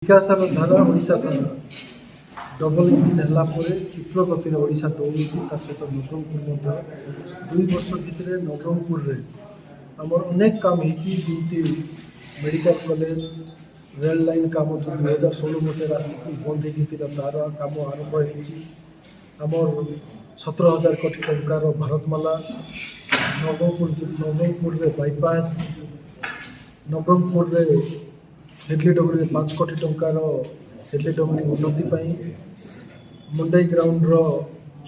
विकासर धारा ओडिशा सारा double engine है क्षिप्र गति ओडिशा दौड़ी सहित नवरंगपुर 2 वर्ष भितर नवरंगपुर रे आमर अनेक काम होती मेडिकल कॉलेज रेल लाइन काम जो 2016 मसीह आसिक बंद होता तार काम आरंभ होमर 17,000 कोटी टंकार भारतमाला नवरंगपुर बाईपास नवरंगपुर हेडली डबरी 5 कोटी टंकार हेडली डबरी उन्नति मुंडई ग्राउंड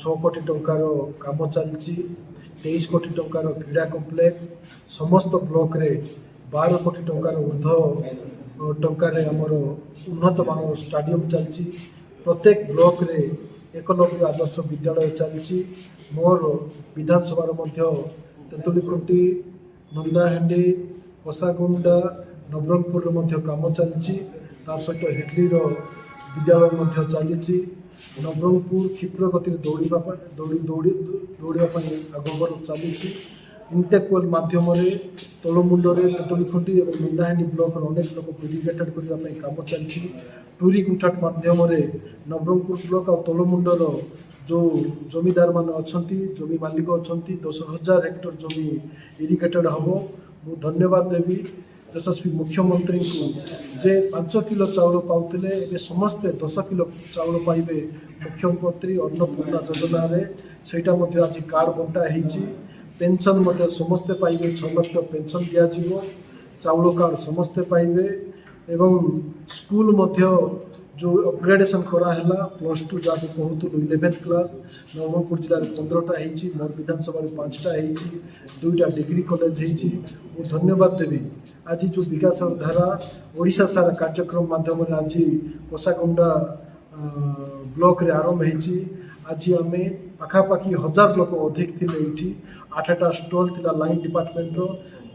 6 कोटी टंकार काम चलती 23 कोटी टंकार क्रीड़ा कम्प्लेक्स समस्त ब्लॉक रे 12 कोटी टंकार ऊर्ध टंकार आमर उन्नत मान स्टाडियम चलती प्रत्येक ब्लॉक रे एकलव्य आदर्श विद्यालय चलती मोर विधानसभा तेतुलीखुंटी नंदाहांडी कोसागुंडा नवरंगपुर काम चलती तार सहित हेडलीर विद्यालय चली नवरंगपुर क्षिप्र गति दौड़ा आगबर चली इंटेक्वेल मध्यम तलमुंडे तेतुलीखुंटी और नंदाहांडी ब्लॉक अनेक लोक इरिगेटेड करने काम चलती टूरी गुंठाट मध्यम नवरंगपुर ब्लॉक और तलमुंडर जो जमीदार मान अच्छा जमी मालिक अच्छा 10,000 हेक्टर जमी इरिगेटेड हम मु धन्यवाद देवी यशस्वी मुख्यमंत्री को जे 5 किलो चाउल पाउले ए समस्ते 10 किलो चाउल पाइबे मुख्यमंत्री अन्नपूर्णा योजना रे सेटा मध्य आज कार्ड बंटा होती पेंशन मध्य समस्ते पाइबे 6 लाख पेंशन दिया चाउल कार्ड समस्ते पाइबे एवं स्कूल मध्य जो अपग्रेडेशन कराला +2 जहाँ कहूँ 11th क्लास नवरंगपुर जिले 15टा होती मोर विधानसभा 5टा होती 2टा डिग्री कॉलेज होती धन्यवाद देवी आज जो विकास धारा ओडिशा सारा कार्यक्रम माध्यम आज कोसागुंडा ब्लॉक रे आरंभ होती आज आम पाखापाखि 1000 लोक अधिक थे ये 8टा स्टॉल थिला लाइन डिपार्टमेंट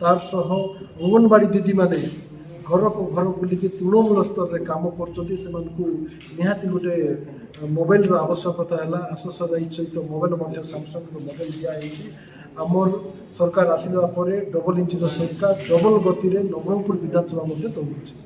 तार सह अंगनवाड़ी दीदी माने घर को घर बुलिकी तृणमूल स्तर में काम करहाती गोटे मोबाइल आवश्यकता है आशा सहित मोबाइल सामसंग मोबाइल दिखाई आमर सरकार आसला डबल इंजिन सरकार डबल गति नवरंगपुर विधानसभा दौड़।